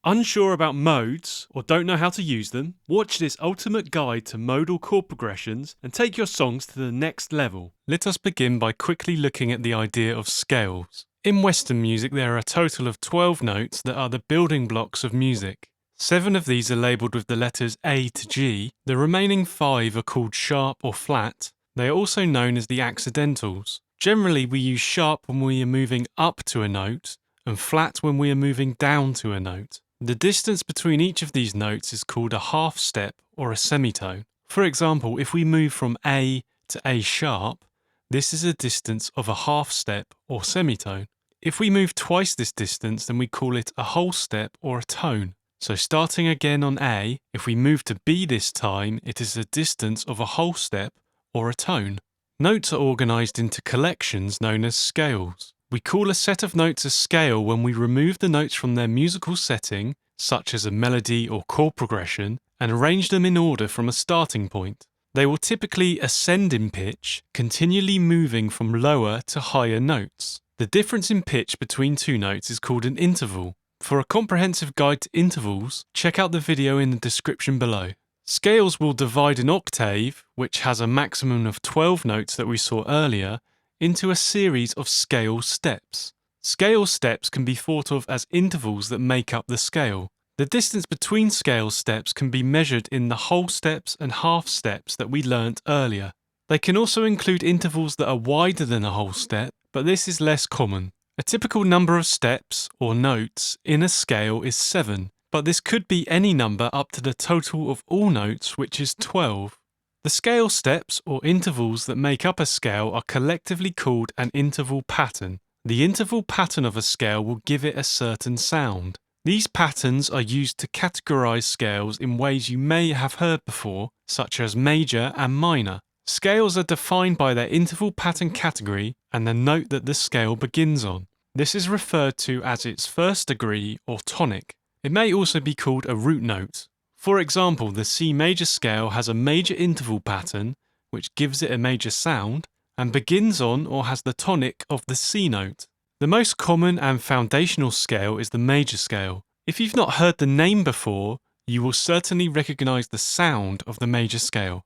Unsure about modes or don't know how to use them? Watch this ultimate guide to modal chord progressions and take your songs to the next level. Let us begin by quickly looking at the idea of scales. In Western music, there are a total of 12 notes that are the building blocks of music. 7 of these are labelled with the letters A to G. The remaining 5 are called sharp or flat. They are also known as the accidentals. Generally, we use sharp when we are moving up to a note and flat when we are moving down to a note. The distance between each of these notes is called a half step or a semitone. For example, if we move from A to A sharp, this is a distance of a half step or semitone. If we move twice this distance, then we call it a whole step or a tone. So starting again on A, if we move to B this time, it is a distance of a whole step or a tone. Notes are organised into collections known as scales. We call a set of notes a scale when we remove the notes from their musical setting, such as a melody or chord progression, and arrange them in order from a starting point. They will typically ascend in pitch, continually moving from lower to higher notes. The difference in pitch between two notes is called an interval. For a comprehensive guide to intervals, check out the video in the description below. Scales will divide an octave, which has a maximum of 12 notes that we saw earlier, into a series of scale steps. Scale steps can be thought of as intervals that make up the scale. The distance between scale steps can be measured in the whole steps and half steps that we learnt earlier. They can also include intervals that are wider than a whole step, but this is less common. A typical number of steps, or notes, in a scale is 7, but this could be any number up to the total of all notes, which is 12. The scale steps, or intervals that make up a scale, are collectively called an interval pattern. The interval pattern of a scale will give it a certain sound. These patterns are used to categorize scales in ways you may have heard before, such as major and minor. Scales are defined by their interval pattern category and the note that the scale begins on. This is referred to as its first degree or tonic. It may also be called a root note. For example, the C major scale has a major interval pattern, which gives it a major sound, and begins on or has the tonic of the C note. The most common and foundational scale is the major scale. If you've not heard the name before, you will certainly recognize the sound of the major scale.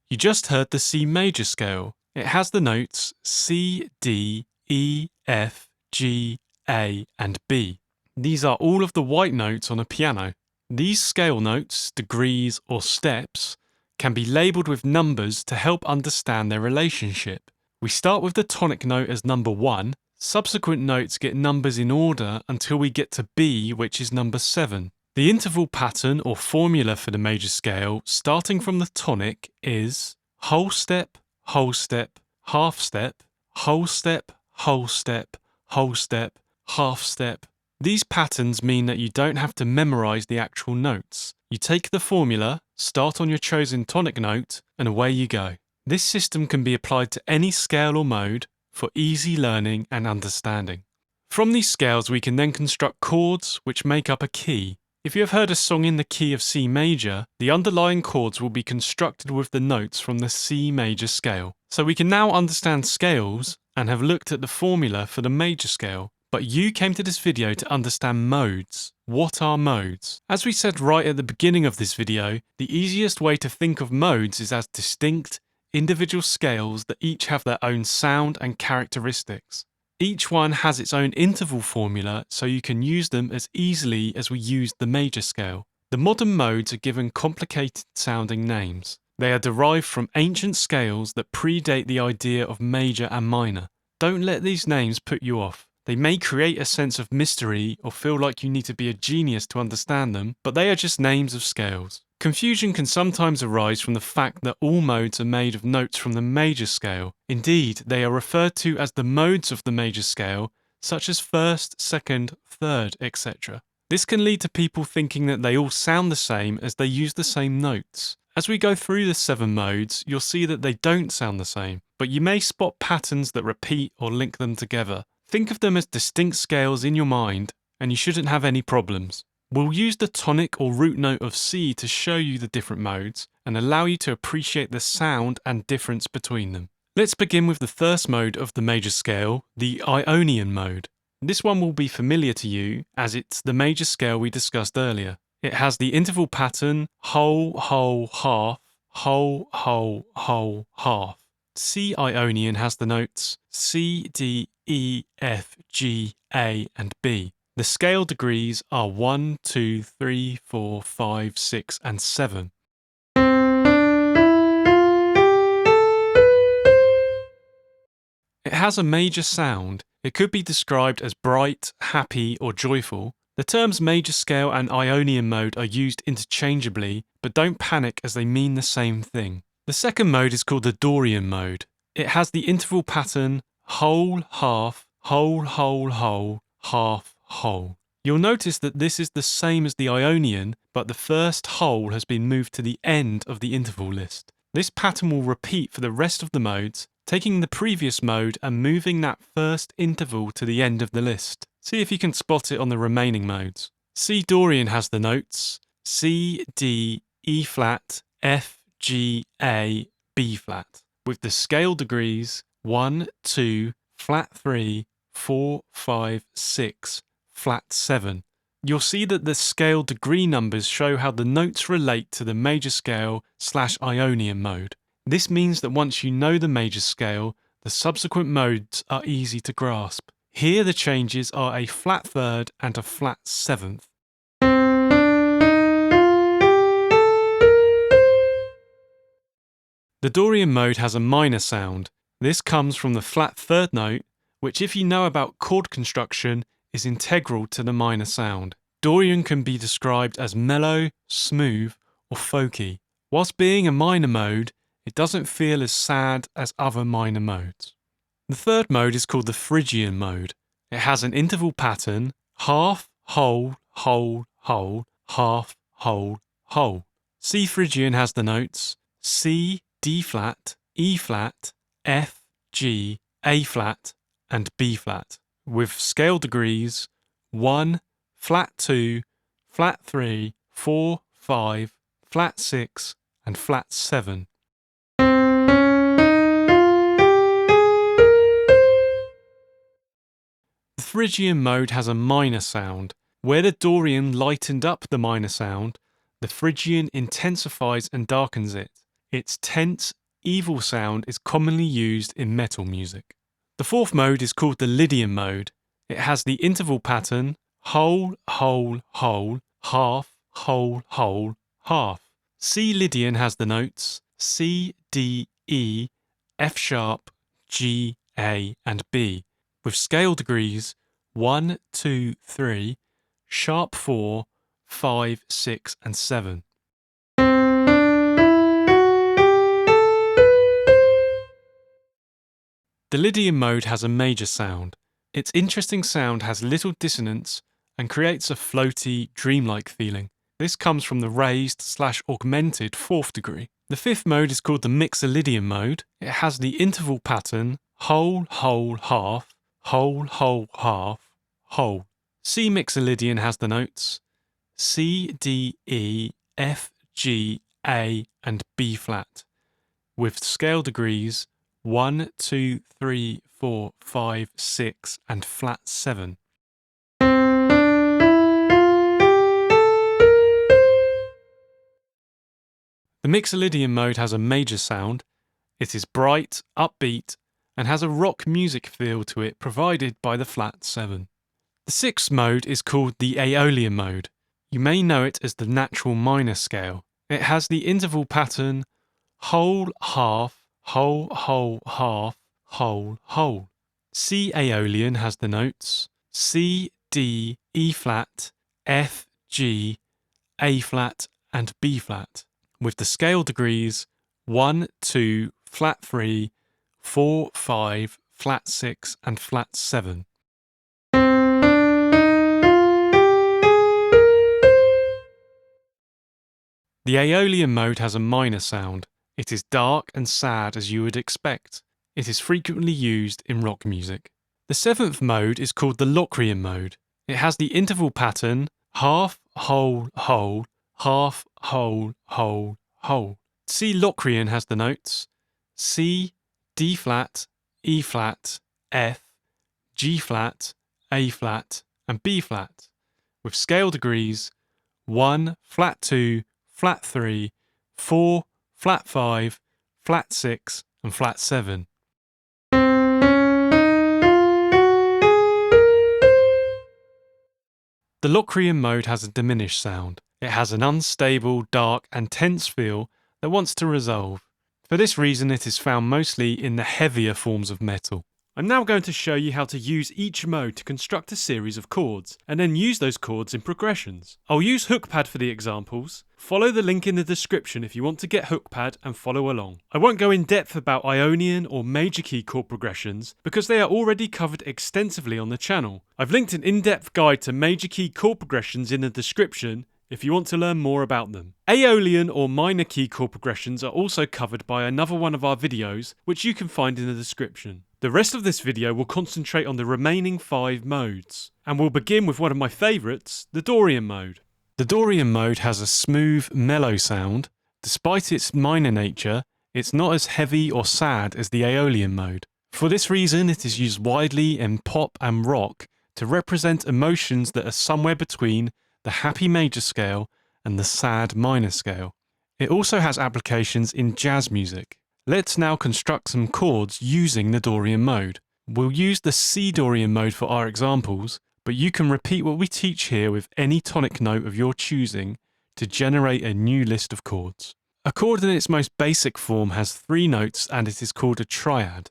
You just heard the C major scale. It has the notes C, D, E, F, G, A, and B. These are all of the white notes on a piano. These scale notes, degrees, or steps can be labelled with numbers to help understand their relationship. We start with the tonic note as number 1. Subsequent notes get numbers in order until we get to B, which is number 7. The interval pattern or formula for the major scale, starting from the tonic, is whole step, half step, whole step, whole step, half step. These patterns mean that you don't have to memorize the actual notes. You take the formula, start on your chosen tonic note, and away you go. This system can be applied to any scale or mode for easy learning and understanding. From these scales, we can then construct chords which make up a key. If you have heard a song in the key of C major, the underlying chords will be constructed with the notes from the C major scale. So we can now understand scales and have looked at the formula for the major scale. But you came to this video to understand modes. What are modes? As we said right at the beginning of this video, the easiest way to think of modes is as distinct, individual scales that each have their own sound and characteristics. Each one has its own interval formula, so you can use them as easily as we used the major scale. The modern modes are given complicated sounding names. They are derived from ancient scales that predate the idea of major and minor. Don't let these names put you off. They may create a sense of mystery or feel like you need to be a genius to understand them, but they are just names of scales. Confusion can sometimes arise from the fact that all modes are made of notes from the major scale. Indeed, they are referred to as the modes of the major scale, such as first, second, third, etc. This can lead to people thinking that they all sound the same as they use the same notes. As we go through the 7 modes, you'll see that they don't sound the same, but you may spot patterns that repeat or link them together. Think of them as distinct scales in your mind, and you shouldn't have any problems. We'll use the tonic or root note of C to show you the different modes and allow you to appreciate the sound and difference between them. Let's begin with the first mode of the major scale, the Ionian Mode. This one will be familiar to you as it's the major scale we discussed earlier. It has the interval pattern whole, whole, half, whole, whole, whole, half. C Ionian has the notes C, D, E, F, G, A, and B. The scale degrees are 1, 2, 3, 4, 5, 6, and 7. It has a major sound. It could be described as bright, happy, or joyful. The terms major scale and Ionian mode are used interchangeably, but don't panic as they mean the same thing. The second mode is called the Dorian mode. It has the interval pattern whole, half, whole, whole, whole, half, whole. You'll notice that this is the same as the Ionian, but the first whole has been moved to the end of the interval list. This pattern will repeat for the rest of the modes, taking the previous mode and moving that first interval to the end of the list. See if you can spot it on the remaining modes. C Dorian has the notes C, D, E flat, F, G, A, B flat, with the scale degrees 1, 2, flat 3, 4, 5, 6, flat 7. You'll see that the scale degree numbers show how the notes relate to the major scale / Ionian mode. This means that once you know the major scale, the subsequent modes are easy to grasp. Here the changes are a flat third and a flat seventh. The Dorian mode has a minor sound. This comes from the flat third note, which if you know about chord construction, is integral to the minor sound. Dorian can be described as mellow, smooth, or folky. Whilst being a minor mode, it doesn't feel as sad as other minor modes. The third mode is called the Phrygian Mode. It has an interval pattern half, whole, whole, whole, half, whole, whole. C Phrygian has the notes C, D flat, E flat, F, G, A flat, and B flat, with scale degrees 1, flat 2, flat 3, 4, 5, flat 6, and flat 7. The Phrygian mode has a minor sound. Where the Dorian lightened up the minor sound, the Phrygian intensifies and darkens it. Its tense, evil sound is commonly used in metal music. The fourth mode is called the Lydian mode. It has the interval pattern whole, whole, whole, half, whole, whole, half. C Lydian has the notes C, D, E, F sharp, G, A, and B, with scale degrees 1, 2, 3, sharp 4, 5, 6, and 7. The Lydian mode has a major sound. Its interesting sound has little dissonance and creates a floaty, dreamlike feeling. This comes from the raised / augmented fourth degree. The fifth mode is called the Mixolydian Mode. It has the interval pattern whole, whole, half, whole, whole, half, whole. C Mixolydian has the notes C, D, E, F, G, A, and B flat, with scale degrees 1, 2, 3, 4, 5, 6, and flat 7. The Mixolydian mode has a major sound. It is bright, upbeat, and has a rock music feel to it provided by the flat 7. The sixth mode is called the Aeolian Mode. You may know it as the natural minor scale. It has the interval pattern whole, half, whole, whole, half, whole, whole. C Aeolian has the notes C, D, E flat, F, G, A flat, and B flat, with the scale degrees 1, 2, flat 3, 4, 5, flat 6, and flat 7. The Aeolian mode has a minor sound. It is dark and sad as you would expect. It is frequently used in rock music. The seventh mode is called the Locrian Mode. It has the interval pattern half, whole, whole, half, whole, whole, whole. C Locrian has the notes C, D flat, E flat, F, G flat, A flat, and B flat, with scale degrees 1, flat 2, flat 3, 4, flat 5, flat 6, and flat 7. The Locrian mode has a diminished sound. It has an unstable, dark, and tense feel that wants to resolve. For this reason, it is found mostly in the heavier forms of metal. I'm now going to show you how to use each mode to construct a series of chords, and then use those chords in progressions. I'll use HookPad for the examples. Follow the link in the description if you want to get HookPad and follow along. I won't go in depth about Ionian or major key chord progressions because they are already covered extensively on the channel. I've linked an in-depth guide to major key chord progressions in the description if you want to learn more about them. Aeolian or minor key chord progressions are also covered by another one of our videos, which you can find in the description. The rest of this video will concentrate on the remaining 5 modes, and we'll begin with one of my favourites, the Dorian Mode. The Dorian Mode has a smooth, mellow sound. Despite its minor nature, it's not as heavy or sad as the Aeolian Mode. For this reason, it is used widely in pop and rock to represent emotions that are somewhere between the happy major scale and the sad minor scale. It also has applications in jazz music. Let's now construct some chords using the Dorian Mode. We'll use the C Dorian Mode for our examples, but you can repeat what we teach here with any tonic note of your choosing to generate a new list of chords. A chord in its most basic form has 3 notes and it is called a triad.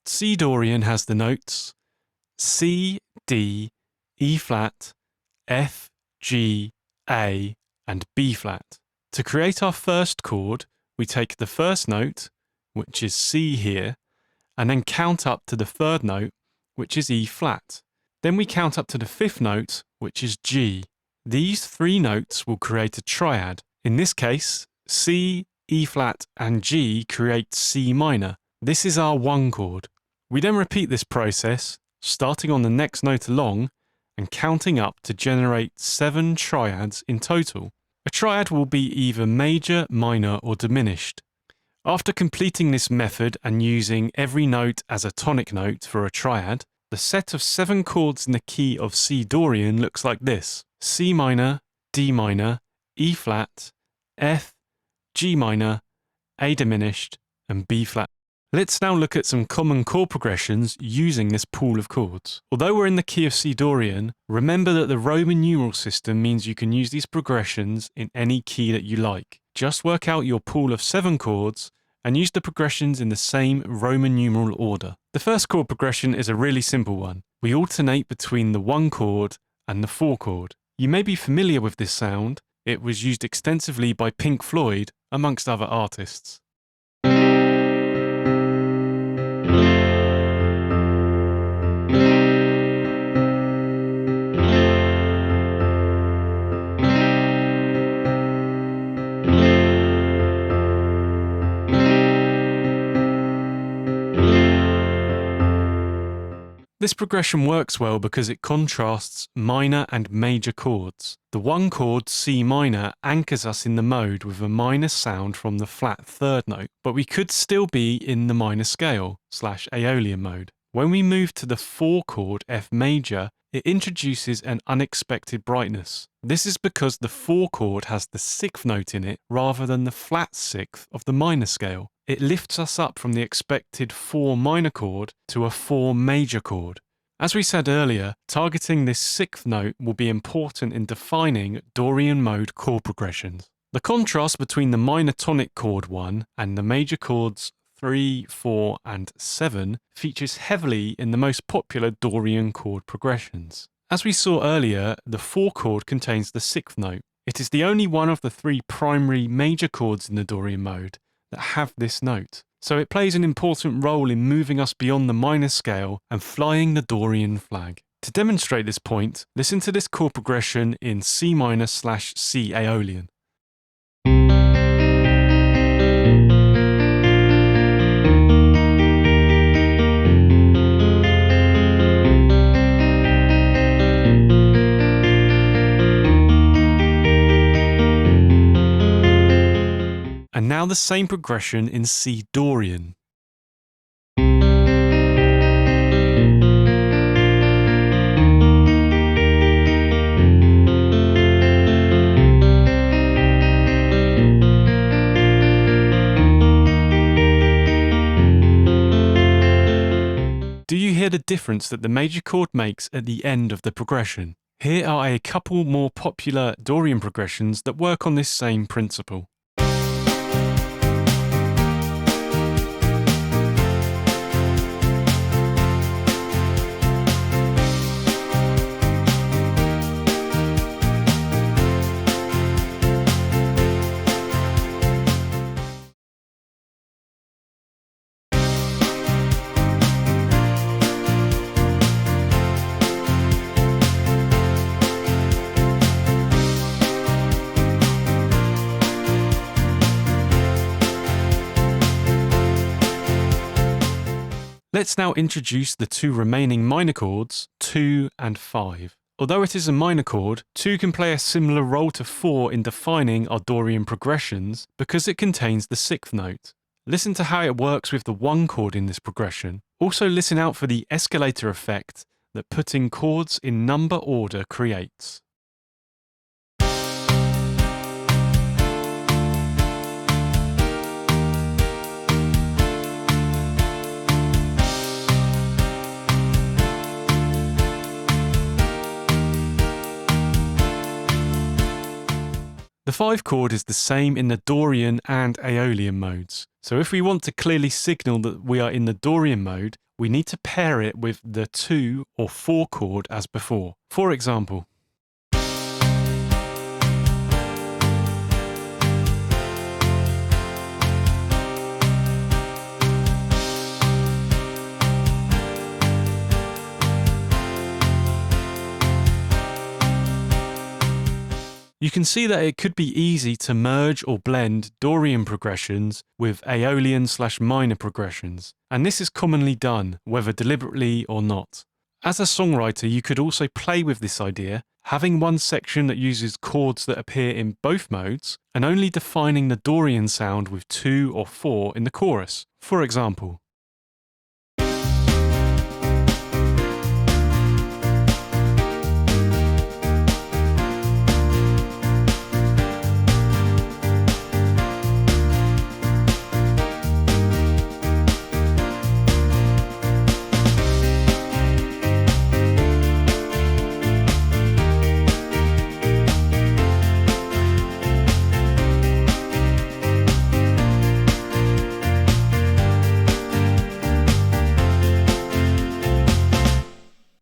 C Dorian has the notes C, D, E flat, F, G, A, and B flat. To create our first chord, we take the first note, which is C here, and then count up to the third note, which is E flat. Then we count up to the 5th note, which is G. These 3 notes will create a triad. In this case, C, E flat, and G create C minor. This is our 1 chord. We then repeat this process, starting on the next note along, and counting up to generate 7 triads in total. A triad will be either major, minor, or diminished. After completing this method and using every note as a tonic note for a triad, the set of 7 chords in the key of C Dorian looks like this: C minor, D minor, E flat, F, G minor, A diminished, and B flat. Let's now look at some common chord progressions using this pool of chords. Although we're in the key of C Dorian, remember that the Roman numeral system means you can use these progressions in any key that you like. Just work out your pool of 7 chords and use the progressions in the same Roman numeral order. The first chord progression is a really simple one. We alternate between the 1 chord and the 4 chord. You may be familiar with this sound. It was used extensively by Pink Floyd, amongst other artists. This progression works well because it contrasts minor and major chords. The 1 chord, C minor, anchors us in the mode with a minor sound from the flat 3rd note, but we could still be in the minor scale / Aeolian mode. When we move to the 4 chord, F major, it introduces an unexpected brightness. This is because the 4 chord has the 6th note in it rather than the flat 6th of the minor scale. It lifts us up from the expected 4 minor chord to a 4 major chord. As we said earlier, targeting this 6th note will be important in defining Dorian mode chord progressions. The contrast between the minor tonic chord 1 and the major chords 3, 4, and 7 features heavily in the most popular Dorian chord progressions. As we saw earlier, the 4 chord contains the 6th note. It is the only one of the 3 primary major chords in the Dorian mode that have this note, so it plays an important role in moving us beyond the minor scale and flying the Dorian flag. To demonstrate this point, listen to this chord progression in C minor / C Aeolian. And now the same progression in C Dorian. difference that the major chord makes at the end of the progression. Here are a couple more popular Dorian progressions that work on this same principle. Let's now introduce the two remaining minor chords, 2 and 5. Although it is a minor chord, 2 can play a similar role to 4 in defining our Dorian progressions because it contains the 6th note. Listen to how it works with the 1 chord in this progression. Also listen out for the escalator effect that putting chords in number order creates. The 5 chord is the same in the Dorian and Aeolian modes. So if we want to clearly signal that we are in the Dorian mode, we need to pair it with the 2 or 4 chord as before. For example, you can see that it could be easy to merge or blend Dorian progressions with Aeolian/minor progressions, and this is commonly done, whether deliberately or not. As a songwriter, you could also play with this idea, having one section that uses chords that appear in both modes, and only defining the Dorian sound with 2 or 4 in the chorus. For example,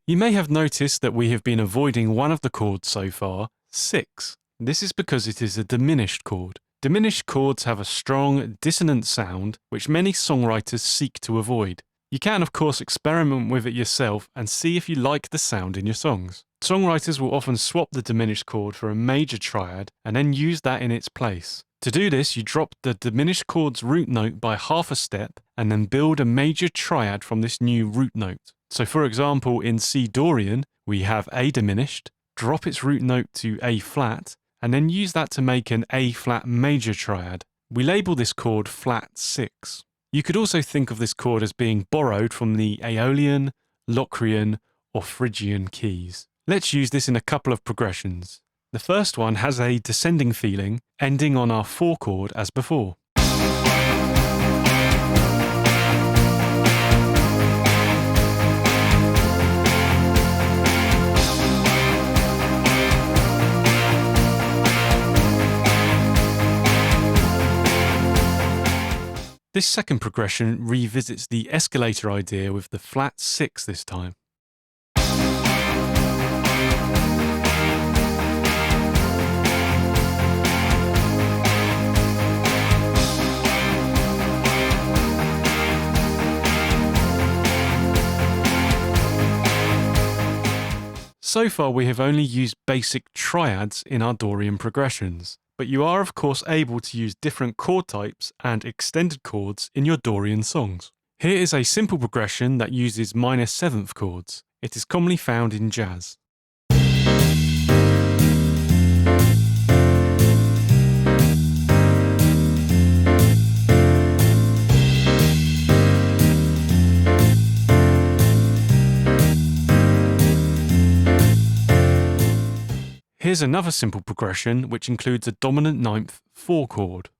you may have noticed that we have been avoiding one of the chords so far, 6. This is because it is a diminished chord. Diminished chords have a strong, dissonant sound, which many songwriters seek to avoid. You can, of course, experiment with it yourself and see if you like the sound in your songs. Songwriters will often swap the diminished chord for a major triad and then use that in its place. To do this, you drop the diminished chord's root note by half a step and then build a major triad from this new root note. So for example, in C Dorian, we have A diminished, drop its root note to A flat, and then use that to make an A flat major triad. We label this chord flat 6. You could also think of this chord as being borrowed from the Aeolian, Locrian, or Phrygian keys. Let's use this in a couple of progressions. The first one has a descending feeling, ending on our 4 chord as before. This second progression revisits the escalator idea with the flat 6 this time. So far we have only used basic triads in our Dorian progressions, but you are of course able to use different chord types and extended chords in your Dorian songs. Here is a simple progression that uses minor 7th chords. It is commonly found in jazz. Here's another simple progression which includes a dominant 9th 4 chord.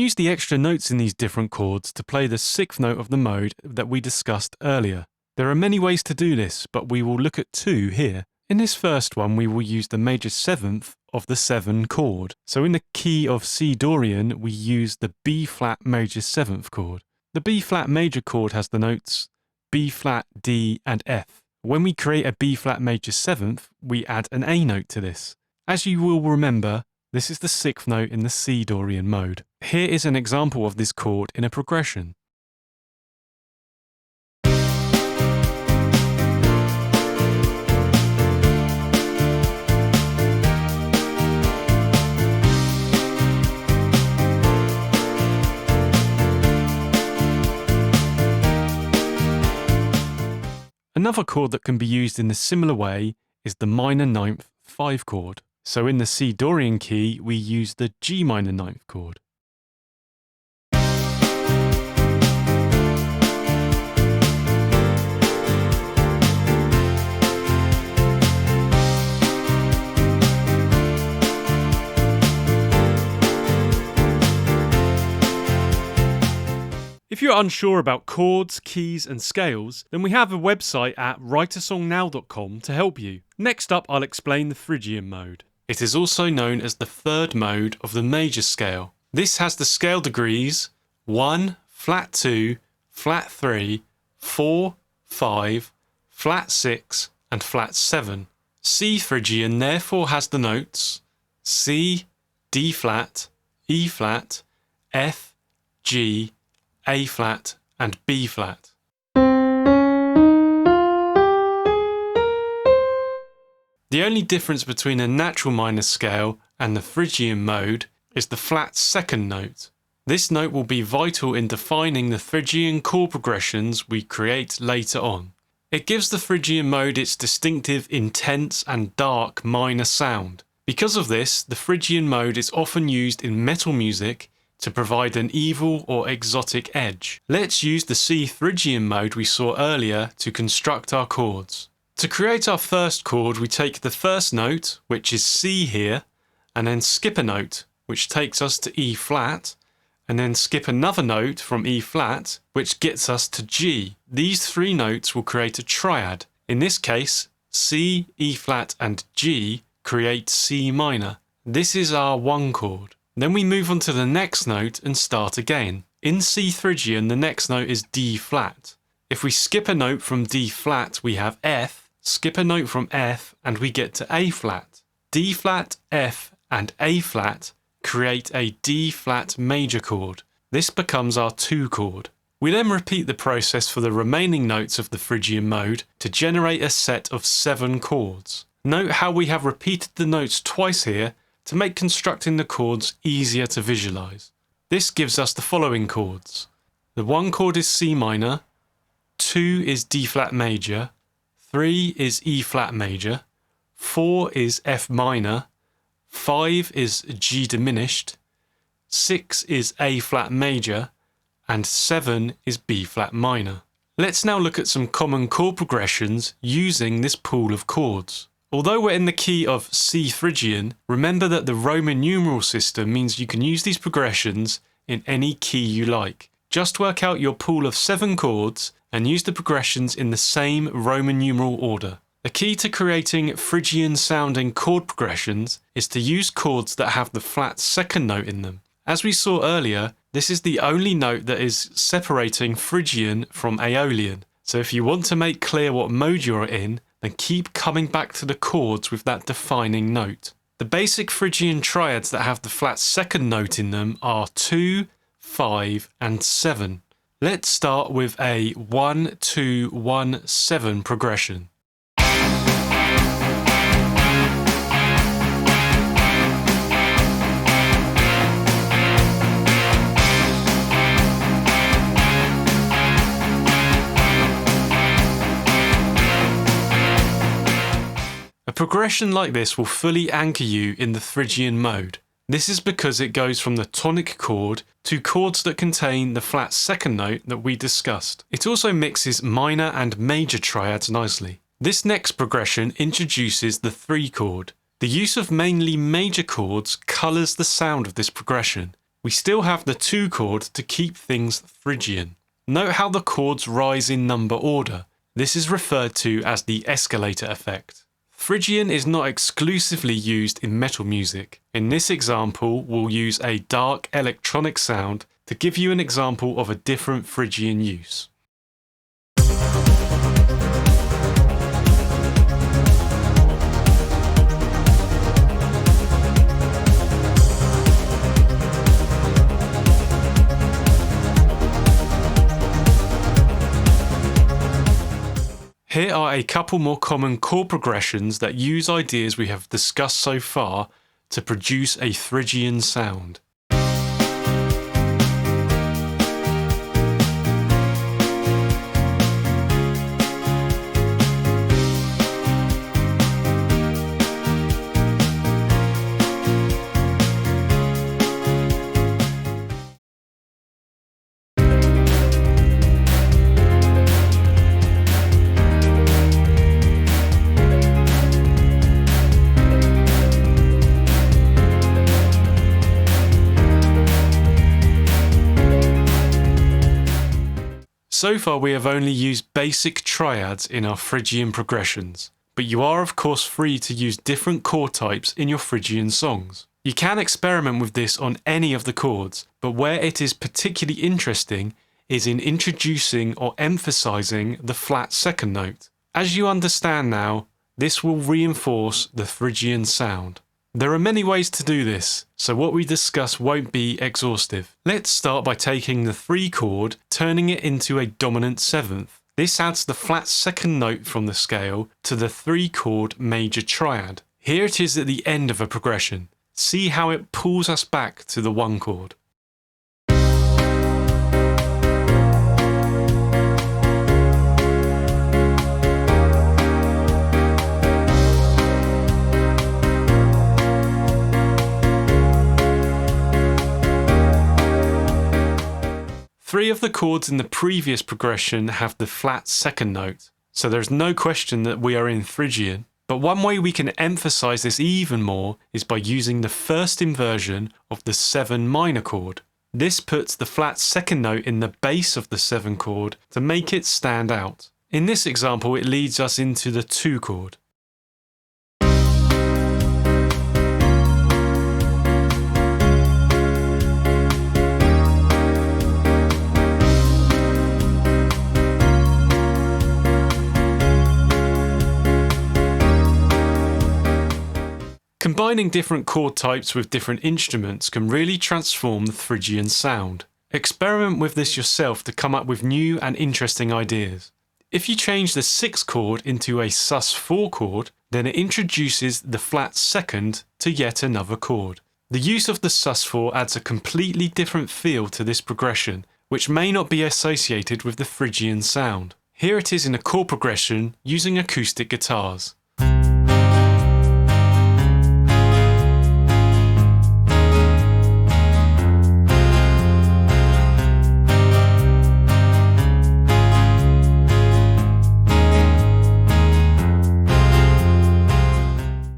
use the extra notes in these different chords to play the sixth note of the mode that we discussed earlier. There are many ways to do this, but we will look at two here. In this first one, we will use the major seventh of the 7 chord. So in the key of C Dorian, we use the B flat major 7th chord. The B flat major chord has the notes B flat, D, and F. When we create a B flat major 7th, we add an A note to this. As you will remember, this is the 6th note in the C Dorian mode. Here is an example of this chord in a progression. Another chord that can be used in a similar way is the minor 9th 5 chord. So in the C Dorian key, we use the G minor 9th chord. If you're unsure about chords, keys and scales, then we have a website at writeasongnow.com to help you. Next up, I'll explain the Phrygian mode. It is also known as the 3rd mode of the major scale. This has the scale degrees 1, flat 2, flat 3, 4, 5, flat 6 and flat 7. C Phrygian therefore has the notes C, D flat, E flat, F, G, A flat and B flat. The only difference between a natural minor scale and the Phrygian mode is the flat 2nd note. This note will be vital in defining the Phrygian chord progressions we create later on. It gives the Phrygian mode its distinctive, intense and dark minor sound. Because of this, the Phrygian mode is often used in metal music to provide an evil or exotic edge. Let's use the C Phrygian mode we saw earlier to construct our chords. To create our first chord, we take the first note, which is C here, and then skip a note, which takes us to E flat, and then skip another note from E flat, which gets us to G. These 3 notes will create a triad. In this case, C, E flat and G create C minor. This is our 1 chord. Then we move on to the next note and start again. In C Phrygian, the next note is D flat. If we skip a note from D flat, we have F, skip a note from F, and we get to A flat. D flat, F, and A flat create a D flat major chord. This becomes our 2 chord. We then repeat the process for the remaining notes of the Phrygian mode to generate a set of 7 chords. Note how we have repeated the notes twice here to make constructing the chords easier to visualize. This gives us the following chords. The 1 chord is C minor, 2 is D flat major, 3 is E flat major, 4 is F minor, 5 is G diminished, 6 is A flat major, and 7 is B flat minor. Let's now look at some common chord progressions using this pool of chords. Although we're in the key of C Phrygian, remember that the Roman numeral system means you can use these progressions in any key you like. Just work out your pool of 7 chords and use the progressions in the same Roman numeral order. The key to creating Phrygian sounding chord progressions is to use chords that have the flat 2nd note in them. As we saw earlier, this is the only note that is separating Phrygian from Aeolian. So if you want to make clear what mode you're in, then keep coming back to the chords with that defining note. The basic Phrygian triads that have the flat 2nd note in them are 2, 5 and 7. Let's start with a 1, 2, 1, 7 progression. A progression like this will fully anchor you in the Phrygian mode. This is because it goes from the tonic chord to chords that contain the flat 2nd note that we discussed. It also mixes minor and major triads nicely. This next progression introduces the 3 chord. The use of mainly major chords colours the sound of this progression. we still have the 2 chord to keep things Phrygian. Note how the chords rise in number order. This is referred to as the escalator effect. Phrygian is not exclusively used in metal music. In this example, we'll use a dark electronic sound to give you an example of a different Phrygian use. Here are a couple more common chord progressions that use ideas we have discussed so far to produce a Phrygian sound. So far we have only used basic triads in our Phrygian progressions, but you are of course free to use different chord types in your Phrygian songs. You can experiment with this on any of the chords, but where it is particularly interesting is in introducing or emphasizing the flat second note. As you understand now, this will reinforce the Phrygian sound. There are many ways to do this, so what we discuss won't be exhaustive. Let's start by taking the 3 chord, turning it into a dominant 7th. This adds the flat second note from the scale to the 3 chord major triad. Here it is at the end of a progression. See how it pulls us back to the 1 chord. Three of the chords in the previous progression have the flat second note, so there's no question that we are in Phrygian. But one way we can emphasize this even more is by using the first inversion of the 7 minor chord. This puts the flat second note in the base of the 7 chord to make it stand out. In this example, it leads us into the 2 chord. Combining different chord types with different instruments can really transform the Phrygian sound. Experiment with this yourself to come up with new and interesting ideas. If you change the 6th chord into a sus4 chord, then it introduces the flat second to yet another chord. The use of the sus4 adds a completely different feel to this progression, which may not be associated with the Phrygian sound. Here it is in a chord progression using acoustic guitars.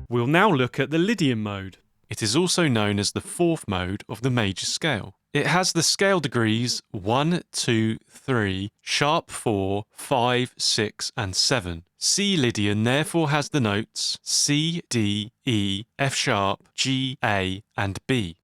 We'll now look at the Lydian Mode. It is also known as the 4th mode of the major scale. It has the scale degrees 1, 2, 3, sharp 4, 5, 6 and 7. C Lydian therefore has the notes C, D, E, F sharp, G, A and B.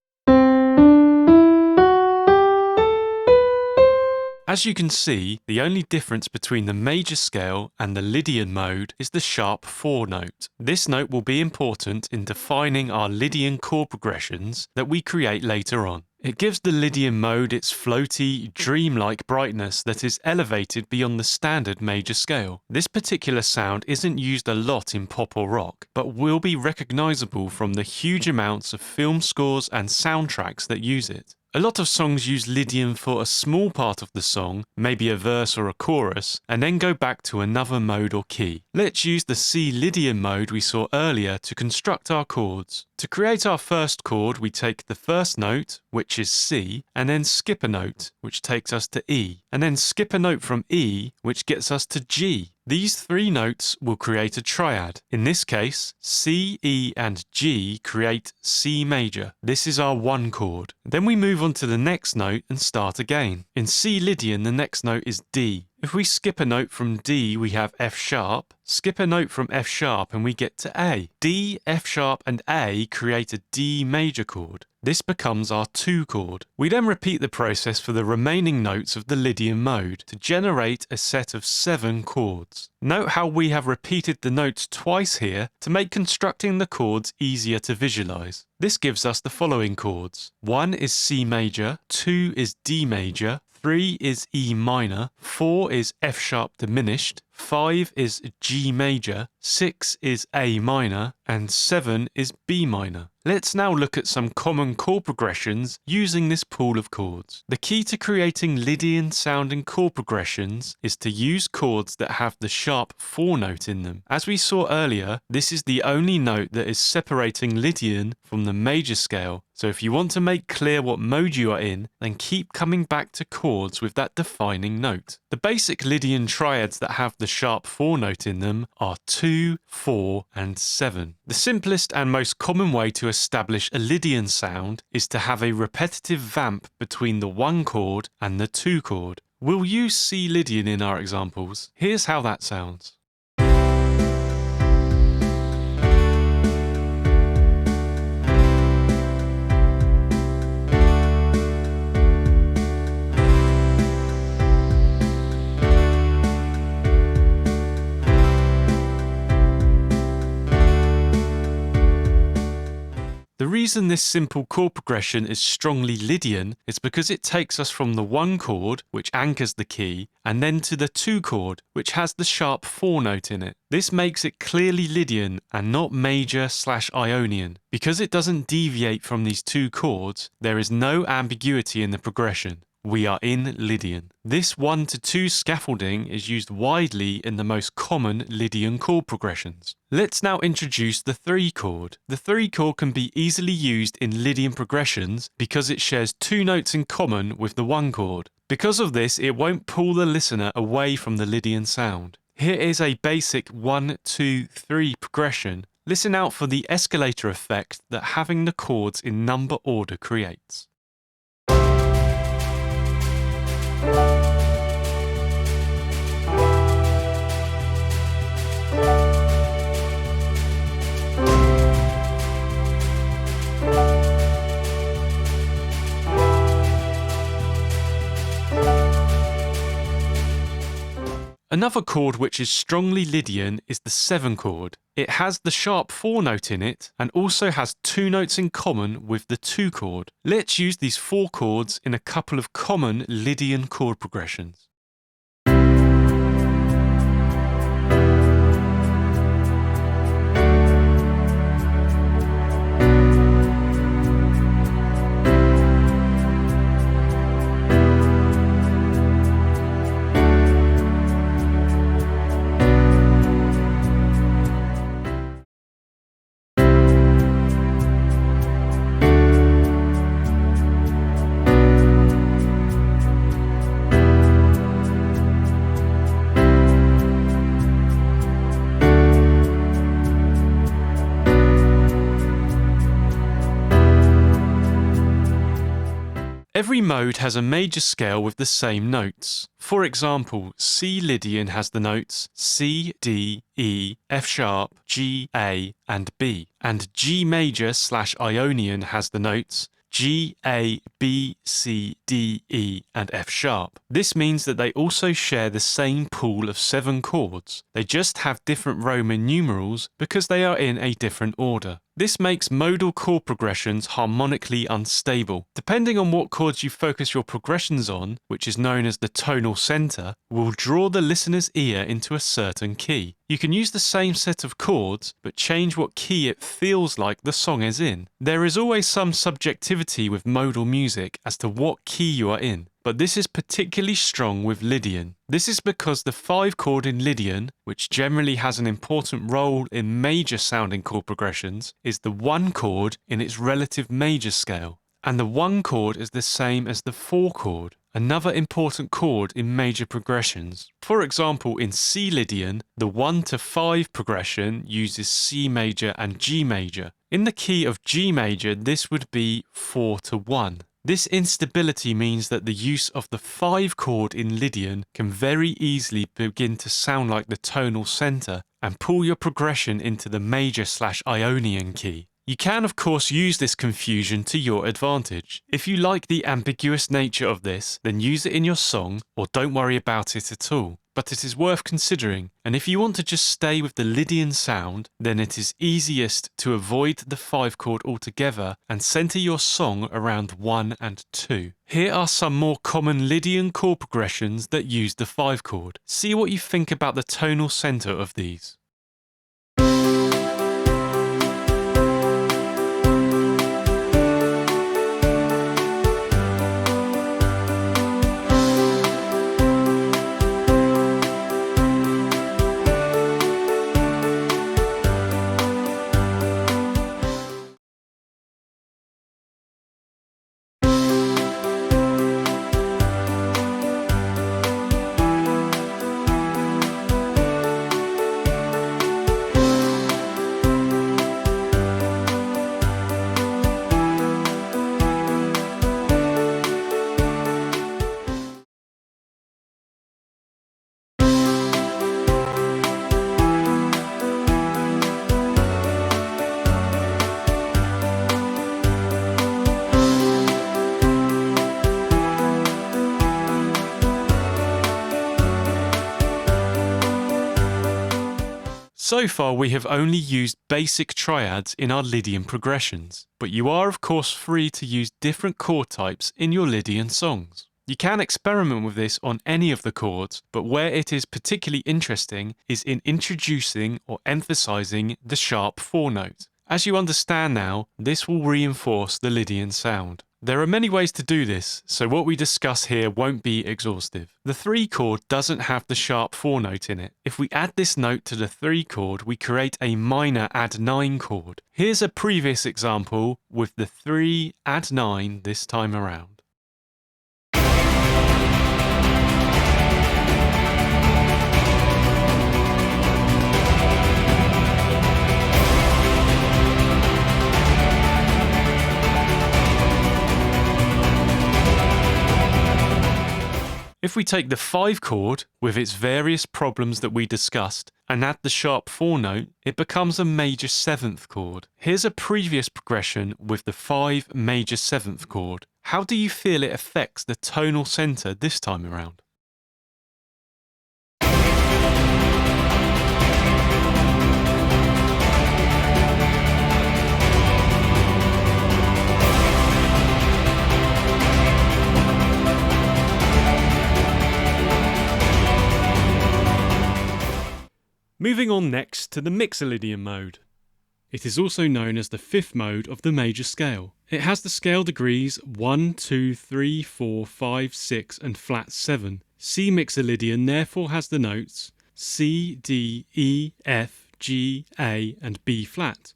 As you can see, the only difference between the major scale and the Lydian mode is the sharp 4 note. This note will be important in defining our Lydian chord progressions that we create later on. It gives the Lydian mode its floaty, dreamlike brightness that is elevated beyond the standard major scale. This particular sound isn't used a lot in pop or rock, but will be recognizable from the huge amounts of film scores and soundtracks that use it. A lot of songs use Lydian for a small part of the song, maybe a verse or a chorus, and then go back to another mode or key. Let's use the C Lydian mode we saw earlier to construct our chords. To create our first chord, we take the first note, which is C, and then skip a note, which takes us to E, and then skip a note from E, which gets us to G. These three notes will create a triad. In this case, C, E, and G create C major. This is our one chord. Then we move on to the next note and start again. In C Lydian, the next note is D. If we skip a note from D, we have F sharp. Skip a note from F sharp and we get to A. D, F sharp, and A create a D major chord. This becomes our 2 chord. We then repeat the process for the remaining notes of the Lydian mode to generate a set of 7 chords. Note how we have repeated the notes twice here to make constructing the chords easier to visualize. This gives us the following chords. 1 is C major, 2 is D major, 3 is E minor, 4 is F sharp diminished, 5 is G major, 6 is A minor, and 7 is B minor. Let's now look at some common chord progressions using this pool of chords. The key to creating Lydian sounding chord progressions is to use chords that have the sharp 4 note in them. As we saw earlier, this is the only note that is separating Lydian from the major scale. So if you want to make clear what mode you are in, then keep coming back to chords with that defining note. The basic Lydian triads that have the sharp 4 note in them are 2, 4, and 7. The simplest and most common way to establish a Lydian sound is to have a repetitive vamp between the 1 chord and the 2 chord. We'll use C Lydian in our examples. Here's how that sounds. The reason this simple chord progression is strongly Lydian is because it takes us from the 1 chord, which anchors the key, and then to the 2 chord, which has the sharp 4 note in it. This makes it clearly Lydian and not major/Ionian. Because it doesn't deviate from these 2 chords, there is no ambiguity in the progression. We are in Lydian. This 1 to 2 scaffolding is used widely in the most common Lydian chord progressions. Let's now introduce the 3 chord. The 3 chord can be easily used in Lydian progressions because it shares 2 notes in common with the 1 chord. Because of this, it won't pull the listener away from the Lydian sound. Here is a basic 1, 2, 3 progression. Listen out for the escalator effect that having the chords in number order creates. Another chord which is strongly Lydian is the 7 chord. It has the sharp 4 note in it and also has 2 notes in common with the 2 chord. Let's use these 4 chords in a couple of common Lydian chord progressions. Every mode has a major scale with the same notes. For example, C Lydian has the notes C, D, E, F sharp, G, A, and B. And G major/Ionian has the notes G, A, B, C, D, E, and F sharp. This means that they also share the same pool of 7 chords. They just have different Roman numerals because they are in a different order. This makes modal chord progressions harmonically unstable. Depending on what chords you focus your progressions on, which is known as the tonal center, will draw the listener's ear into a certain key. You can use the same set of chords, but change what key it feels like the song is in. There is always some subjectivity with modal music as to what key you are in. but this is particularly strong with Lydian. This is because the 5 chord in Lydian, which generally has an important role in major sounding chord progressions, is the 1 chord in its relative major scale. And the 1 chord is the same as the 4 chord, another important chord in major progressions. For example, in C Lydian, the 1 to 5 progression uses C major and G major. In the key of G major, this would be 4 to 1. This instability means that the use of the 5 chord in Lydian can very easily begin to sound like the tonal center and pull your progression into the major/Ionian key. You can, of course, use this confusion to your advantage. If you like the ambiguous nature of this, then use it in your song or don't worry about it at all. But it is worth considering, and if you want to just stay with the Lydian sound, then it is easiest to avoid the 5 chord altogether and center your song around 1 and 2. Here are some more common Lydian chord progressions that use the 5 chord. See what you think about the tonal center of these. So far we have only used basic triads in our Lydian progressions, but you are of course free to use different chord types in your Lydian songs. You can experiment with this on any of the chords, but where it is particularly interesting is in introducing or emphasizing the sharp 4 note. As you understand now, this will reinforce the Lydian sound. There are many ways to do this, so what we discuss here won't be exhaustive. The 3 chord doesn't have the sharp 4 note in it. If we add this note to the 3 chord, we create a minor add 9 chord. Here's a previous example with the 3 add 9 this time around. If we take the 5 chord, with its various problems that we discussed, and add the sharp 4 note, it becomes a major 7th chord. Here's a previous progression with the 5 major 7th chord. How do you feel it affects the tonal center this time around? Moving on next to the Mixolydian Mode. It is also known as the 5th mode of the major scale. It has the scale degrees 1, 2, 3, 4, 5, 6 and flat 7. C Mixolydian therefore has the notes C, D, E, F, G, A and B flat.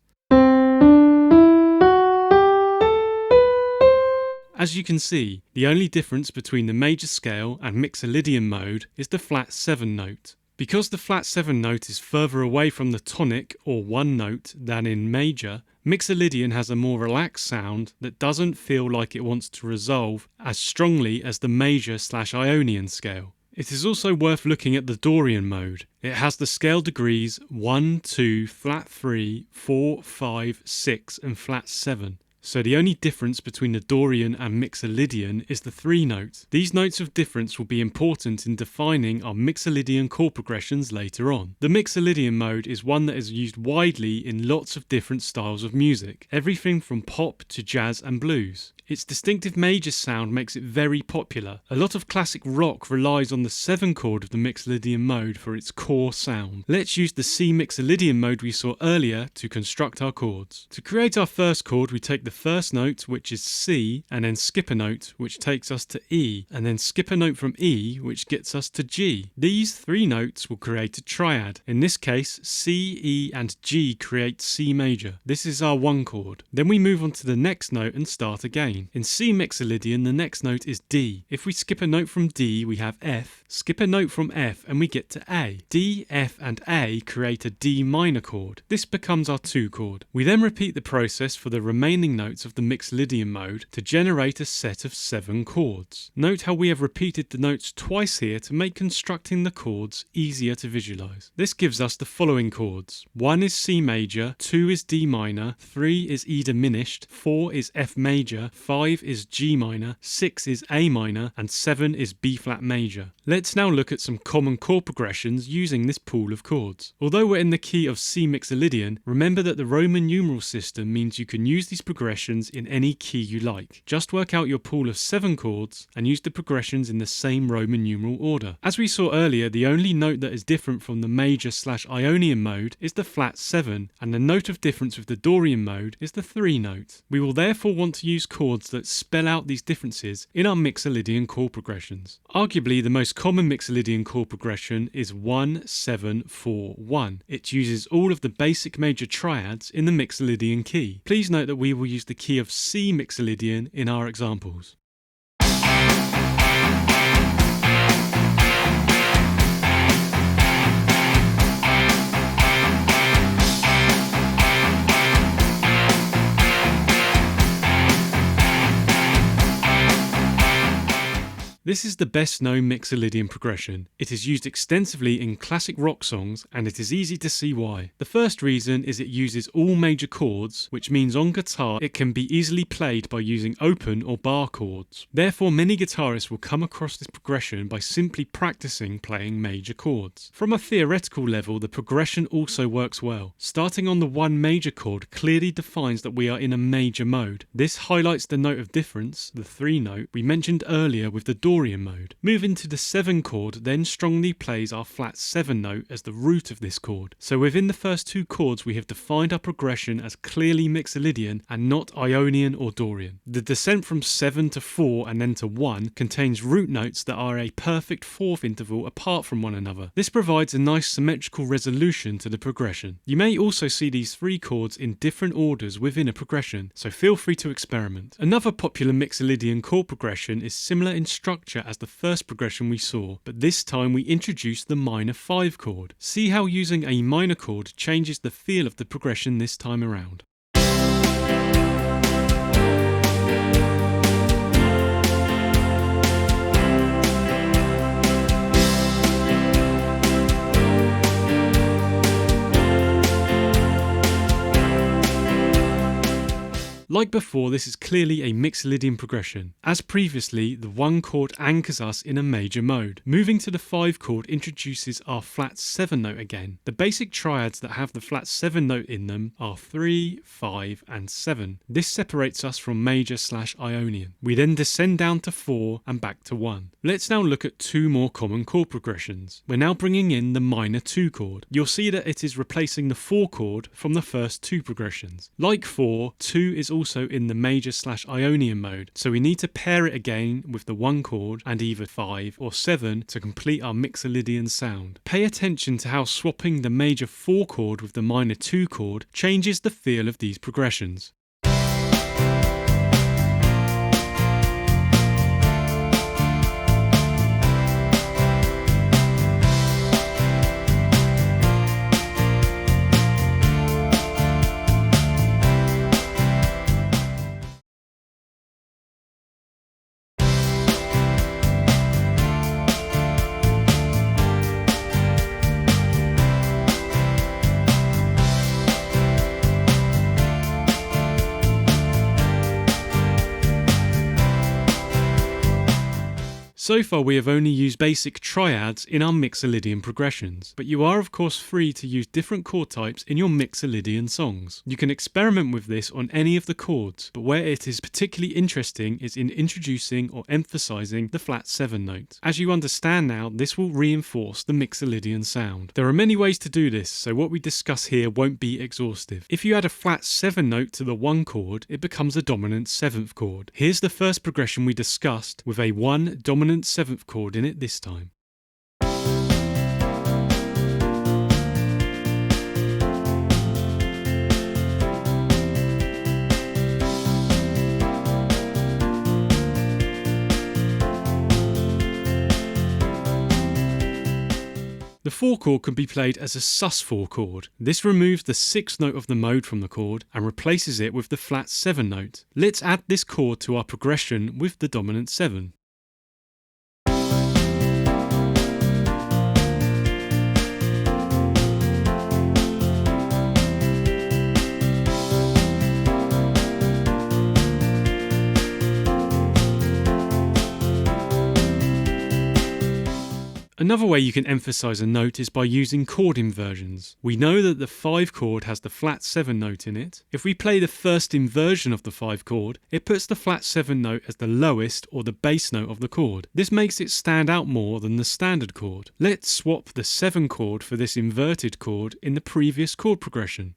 As you can see, the only difference between the major scale and Mixolydian mode is the flat 7 note. Because the flat 7 note is further away from the tonic or 1 note than in major, Mixolydian has a more relaxed sound that doesn't feel like it wants to resolve as strongly as the major/Ionian scale. It is also worth looking at the Dorian mode. It has the scale degrees 1, 2, flat 3, 4, 5, 6 and flat 7. So the only difference between the Dorian and Mixolydian is the 3 note. These notes of difference will be important in defining our Mixolydian chord progressions later on. The Mixolydian mode is one that is used widely in lots of different styles of music, everything from pop to jazz and blues. Its distinctive major sound makes it very popular. A lot of classic rock relies on the 7 chord of the Mixolydian mode for its core sound. Let's use the C Mixolydian mode we saw earlier to construct our chords. To create our first chord, we take the first note, which is C, and then skip a note, which takes us to E, and then skip a note from E, which gets us to G. These 3 notes will create a triad. In this case, C, E, and G create C major. This is our 1 chord. Then we move on to the next note and start again. In C Mixolydian, the next note is D. If we skip a note from D, we have F. Skip a note from F and we get to A. D, F, and A create a D minor chord. This becomes our 2 chord. We then repeat the process for the remaining notes of the Mixolydian mode to generate a set of 7 chords. Note how we have repeated the notes twice here to make constructing the chords easier to visualize. This gives us the following chords. 1 is C major, 2 is D minor, 3 is E diminished, 4 is F major, 5 is G minor, 6 is A minor, and 7 is B flat major. Let's now look at some common chord progressions using this pool of chords. Although we're in the key of C Mixolydian, remember that the Roman numeral system means you can use these progressions in any key you like. Just work out your pool of 7 chords and use the progressions in the same Roman numeral order. As we saw earlier, the only note that is different from the major/Ionian mode is the flat 7, and the note of difference with the Dorian mode is the 3 note. We will therefore want to use chords that spell out these differences in our Mixolydian chord progressions. Arguably, the most common Mixolydian chord progression is 1-7-4-1. It uses all of the basic major triads in the Mixolydian key. Please note that we will use the key of C Mixolydian in our examples. This is the best known Mixolydian progression. It is used extensively in classic rock songs, and it is easy to see why. The first reason is it uses all major chords, which means on guitar it can be easily played by using open or bar chords. Therefore, many guitarists will come across this progression by simply practicing playing major chords. From a theoretical level, the progression also works well. Starting on the 1 major chord clearly defines that we are in a major mode. This highlights the note of difference, the 3 note, we mentioned earlier with the Dorian mode. Moving to the 7 chord then strongly plays our flat 7 note as the root of this chord. So within the first 2 chords we have defined our progression as clearly Mixolydian and not Ionian or Dorian. The descent from 7 to 4 and then to 1 contains root notes that are a perfect 4th interval apart from one another. This provides a nice symmetrical resolution to the progression. You may also see these 3 chords in different orders within a progression, so feel free to experiment. Another popular Mixolydian chord progression is similar in structure as the first progression we saw, but this time we introduce the minor 5 chord. See how using a minor chord changes the feel of the progression this time around. Like before, this is clearly a Mixolydian progression. As previously, the 1 chord anchors us in a major mode. Moving to the 5 chord introduces our flat 7 note again. The basic triads that have the flat 7 note in them are 3, 5, and 7. This separates us from major/Ionian. We then descend down to 4 and back to 1. Let's now look at 2 more common chord progressions. We're now bringing in the minor 2 chord. You'll see that it is replacing the 4 chord from the first 2 progressions. Like 4, 2 is also in the major/Ionian mode, so we need to pair it again with the 1 chord and either 5 or 7 to complete our Mixolydian sound. Pay attention to how swapping the major 4 chord with the minor 2 chord changes the feel of these progressions. So far we have only used basic triads in our Mixolydian progressions, but you are of course free to use different chord types in your Mixolydian songs. You can experiment with this on any of the chords, but where it is particularly interesting is in introducing or emphasizing the flat 7 note. As you understand now, this will reinforce the Mixolydian sound. There are many ways to do this, so what we discuss here won't be exhaustive. If you add a flat 7 note to the 1 chord, it becomes a dominant 7th chord. Here's the first progression we discussed with a 1 dominant 7th chord in it this time. The 4 chord can be played as a sus4 chord. This removes the 6th note of the mode from the chord and replaces it with the flat 7 note. Let's add this chord to our progression with the dominant 7. Another way you can emphasize a note is by using chord inversions. We know that the 5 chord has the flat 7 note in it. If we play the first inversion of the 5 chord, it puts the flat 7 note as the lowest or the bass note of the chord. This makes it stand out more than the standard chord. Let's swap the 7 chord for this inverted chord in the previous chord progression.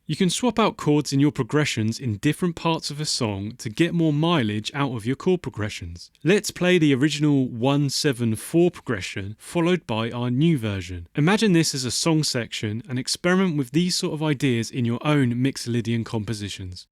You can swap out chords in your progressions in different parts of a song to get more mileage out of your chord progressions. Let's play the original 1-7-4 progression followed by our new version. Imagine this as a song section and experiment with these sort of ideas in your own Mixolydian compositions.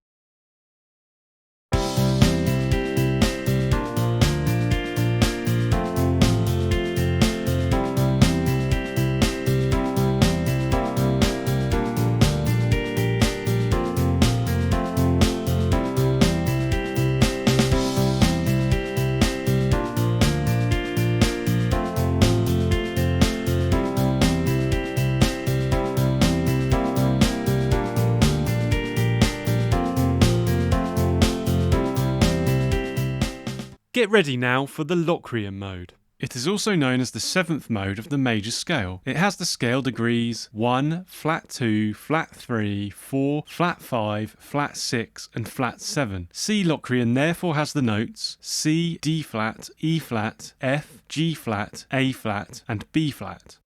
Get ready now for the Locrian Mode. It is also known as the 7th mode of the major scale. It has the scale degrees 1, flat 2, flat 3, 4, flat 5, flat 6 and flat 7. C Locrian therefore has the notes C, D flat, E flat, F, G flat, A flat and B flat.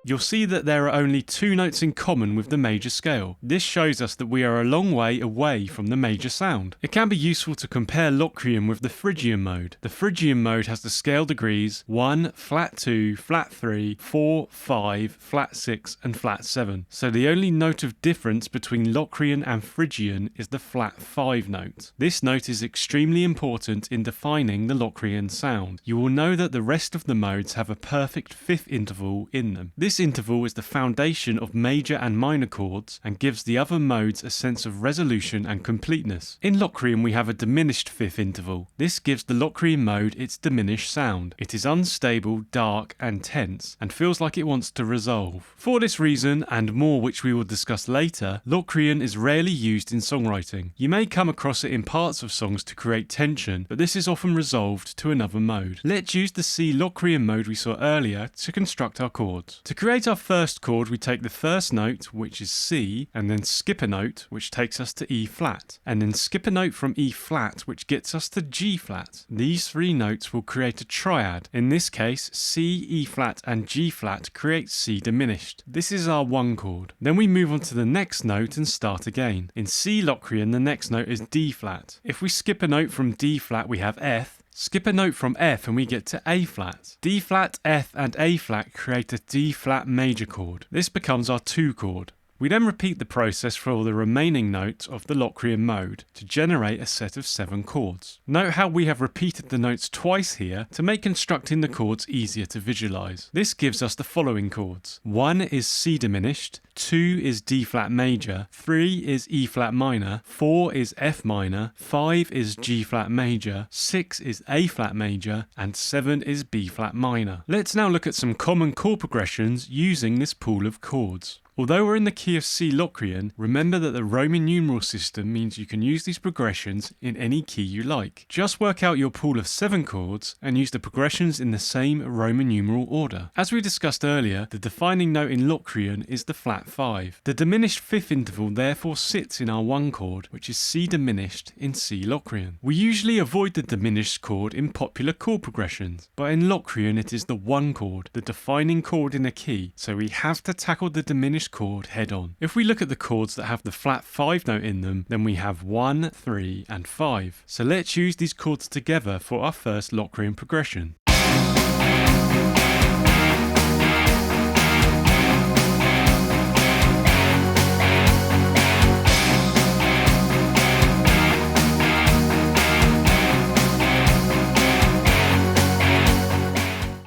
You'll see that there are only 2 notes in common with the major scale. This shows us that we are a long way away from the major sound. It can be useful to compare Locrian with the Phrygian Mode. The Phrygian Mode has the scale degrees 1, flat 2, flat 3, 4, 5, flat 6 and flat 7. So the only note of difference between Locrian and Phrygian is the flat 5 note. This note is extremely important in defining the Locrian sound. You will know that the rest of the modes have a perfect 5th interval in them. This interval is the foundation of major and minor chords and gives the other modes a sense of resolution and completeness. In Locrian we have a diminished 5th interval. This gives the Locrian mode its diminished sound. It is unstable, dark and tense and feels like it wants to resolve. For this reason and more which we will discuss later, Locrian is rarely used in songwriting. You may come across it in parts of songs to create tension, but this is often resolved to another mode. Let's use the C Locrian mode we saw earlier to construct our chords. To create our first chord, we take the first note, which is C, and then skip a note, which takes us to E flat, and then skip a note from E flat, which gets us to G flat. These 3 notes will create a triad. In this case, C, E flat, and G flat create C diminished. This is our 1 chord. Then we move on to the next note and start again. In C Locrian, the next note is D flat. If we skip a note from D flat, we have F. Skip a note from F and we get to A flat. D flat, F and A flat create a D flat major chord. This becomes our 2 chord. We then repeat the process for all the remaining notes of the Locrian mode to generate a set of 7 chords. Note how we have repeated the notes twice here to make constructing the chords easier to visualize. This gives us the following chords. 1 is C diminished, 2 is D flat major, 3 is E flat minor, 4 is F minor, 5 is G flat major, 6 is A flat major, and 7 is B flat minor. Let's now look at some common chord progressions using this pool of chords. Although we're in the key of C Locrian, remember that the Roman numeral system means you can use these progressions in any key you like. Just work out your pool of 7 chords and use the progressions in the same Roman numeral order. As we discussed earlier, the defining note in Locrian is the flat 5. The diminished fifth interval therefore sits in our 1 chord, which is C diminished in C Locrian. We usually avoid the diminished chord in popular chord progressions, but in Locrian it is the 1 chord, the defining chord in a key, so we have to tackle the diminished chord head on. If we look at the chords that have the flat 5 note in them, then we have 1, 3 and 5. So let's use these chords together for our first Locrian progression.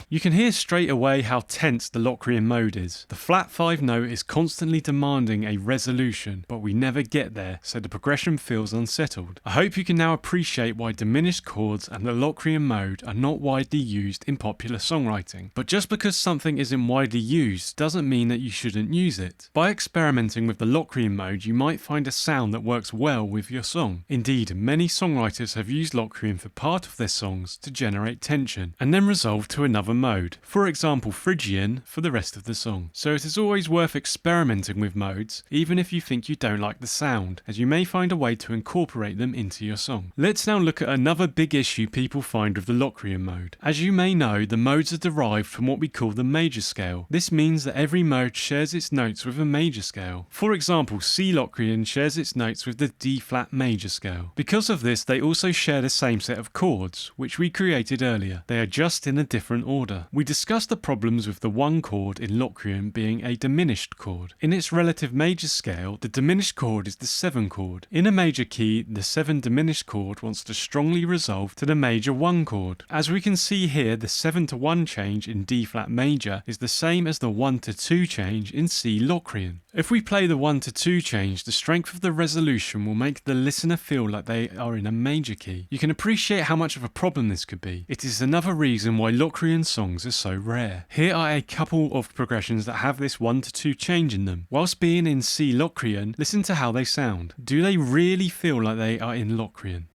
You can hear straight away how tense the Locrian mode is. The flat 5 note is constantly demanding a resolution, but we never get there, so the progression feels unsettled. I hope you can now appreciate why diminished chords and the Locrian mode are not widely used in popular songwriting. But just because something isn't widely used doesn't mean that you shouldn't use it. By experimenting with the Locrian mode, you might find a sound that works well with your song. Indeed, many songwriters have used Locrian for part of their songs to generate tension, and then resolve to another mode. For example, Phrygian for the rest of the song. So it is always worth experimenting with modes, even if you think you don't like the sound, as you may find a way to incorporate them into your song. Let's now look at another big issue people find with the Locrian mode. As you may know, the modes are derived from what we call the major scale. This means that every mode shares its notes with a major scale. For example, C Locrian shares its notes with the D flat major scale. Because of this, they also share the same set of chords, which we created earlier. They are just in a different order. We discussed the problems with the 1 chord in Locrian being a diminished chord. In its relative major scale, the diminished chord is the 7 chord. In a major key, the 7 diminished chord wants to strongly resolve to the major 1 chord. As we can see here, the 7 to 1 change in D flat major is the same as the 1 to 2 change in C Locrian. If we play the 1 to 2 change, the strength of the resolution will make the listener feel like they are in a major key. You can appreciate how much of a problem this could be. It is another reason why Locrian songs are so rare. Here are a couple of progressions that have this 1 to 2 change in them. Whilst being in C Locrian, listen to how they sound. Do they really feel like they are in Locrian?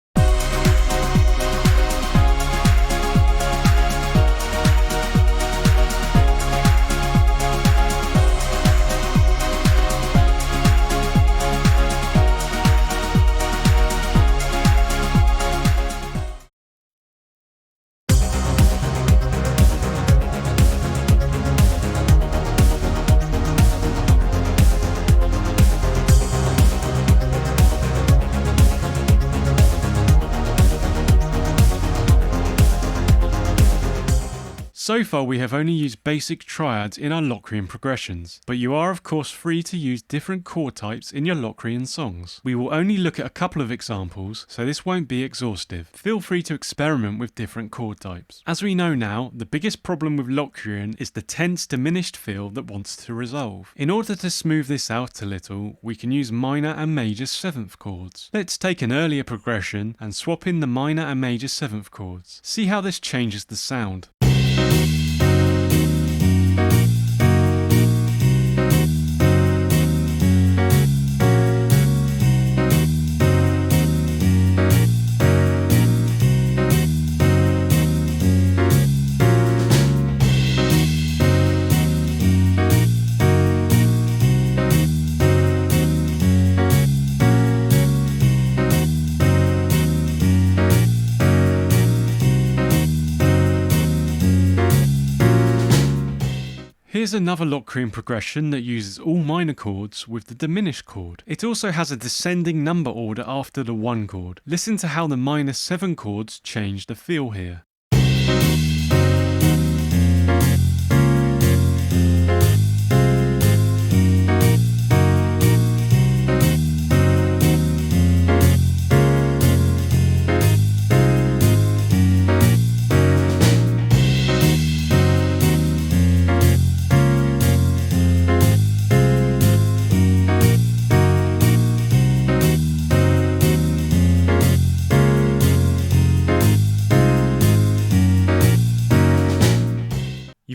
So far we have only used basic triads in our Locrian progressions, but you are of course free to use different chord types in your Locrian songs. We will only look at a couple of examples, so this won't be exhaustive. Feel free to experiment with different chord types. As we know now, the biggest problem with Locrian is the tense diminished feel that wants to resolve. In order to smooth this out a little, we can use minor and major 7th chords. Let's take an earlier progression and swap in the minor and major 7th chords. See how this changes the sound. Here's another Locrian progression that uses all minor chords with the diminished chord. It also has a descending number order after the 1 chord. Listen to how the minor 7 chords change the feel here.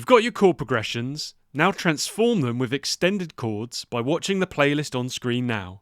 You've got your chord progressions, now transform them with extended chords by watching the playlist on screen now.